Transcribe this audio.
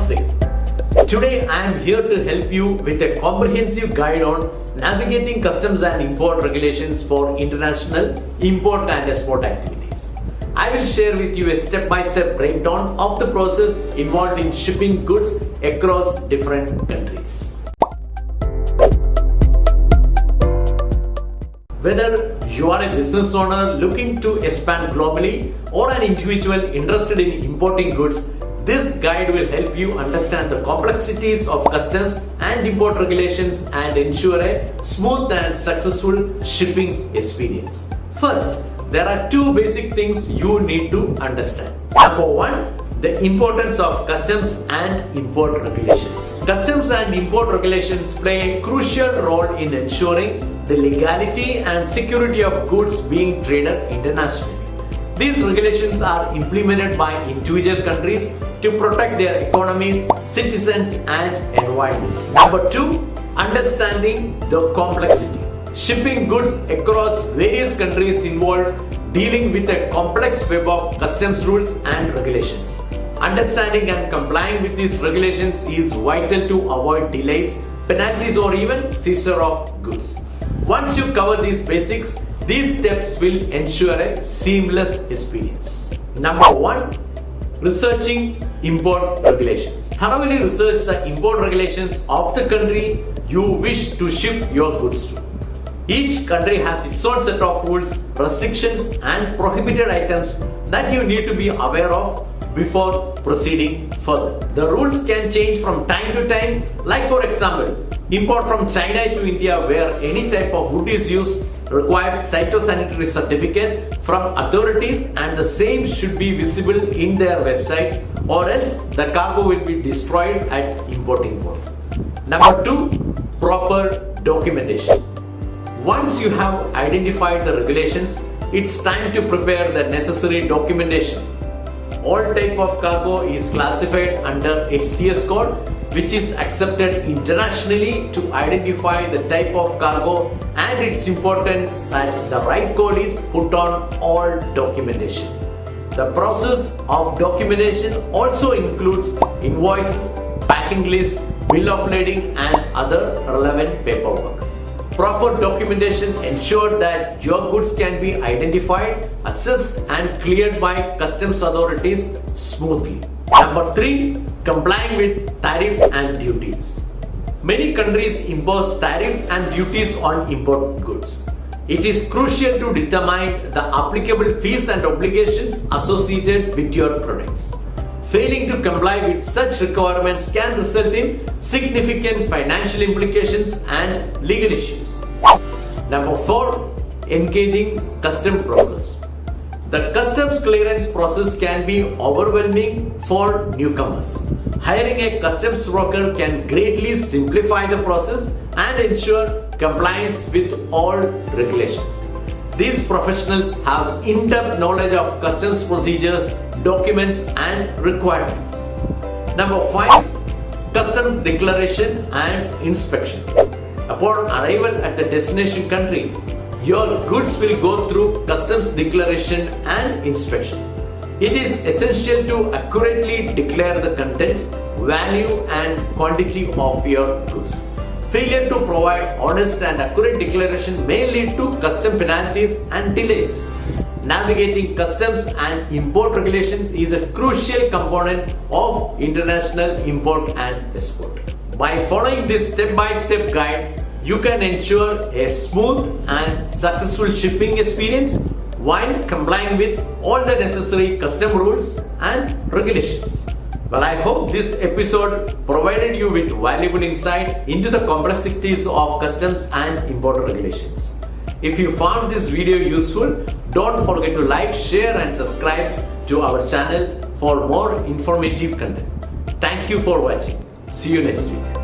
Namaste. Today I am here to help you with a comprehensive guide on navigating customs and import regulations for international import and export activities. I will share with you a step-by-step breakdown of the process involved in shipping goods across different countries. Whether you are a business owner looking to expand globally or an individual interested in importing goods, this guide will help you understand the complexities of customs and import regulations and ensure a smooth and successful shipping experience. First, there are two basic things you need to understand. Number one, the importance of customs and import regulations. Customs and import regulations play a crucial role in ensuring the legality and security of goods being traded internationally. These regulations are implemented by individual countries to protect their economies, citizens, and environment. Number two, understanding the complexity. Shipping goods across various countries involve dealing with a complex web of customs rules and regulations. Understanding and complying with these regulations is vital to avoid delays, penalties, or even seizure of goods. Once you cover these basics, these steps will ensure a seamless experience. Number one, researching import regulations. Thoroughly research the import regulations of the country you wish to ship your goods to. Each country has its own set of rules, restrictions, and prohibited items that you need to be aware of before proceeding further. The rules can change from time to time, like for example, import from China to India where any type of wood is used requires cytosanitary certificate from authorities and the same should be visible in their website or else the cargo will be destroyed at importing port. Number two, proper documentation. Once you have identified the regulations, it's time to prepare the necessary documentation. All type of cargo is classified under STS code, which is accepted internationally to identify the type of cargo, and it's important that the right code is put on all documentation. The process of documentation also includes invoices, packing list, bill of lading, and other relevant paperwork. Proper documentation ensures that your goods can be identified, assessed, and cleared by customs authorities smoothly. Number three, complying with tariff and duties. Many countries impose tariff and duties on import goods. It is crucial to determine the applicable fees and obligations associated with your products. Failing to comply with such requirements can result in significant financial implications and legal issues. Number four, engaging custom brokers. The customs clearance process can be overwhelming for newcomers. Hiring a customs broker can greatly simplify the process and ensure compliance with all regulations. These professionals have in-depth knowledge of customs procedures, documents, and requirements. Number five, custom declaration and inspection. Upon arrival at the destination country, your goods will go through customs declaration and inspection. It is essential to accurately declare the contents, value, and quantity of your goods. Failure to provide honest and accurate declaration may lead to custom penalties and delays. Navigating customs and import regulations is a crucial component of international import and export. By following this step-by-step guide, you can ensure a smooth and successful shipping experience while complying with all the necessary custom rules and regulations. Well, I hope this episode provided you with valuable insight into the complexities of customs and import regulations. If you found this video useful, don't forget to like, share, and subscribe to our channel for more informative content. Thank you for watching. See you next week.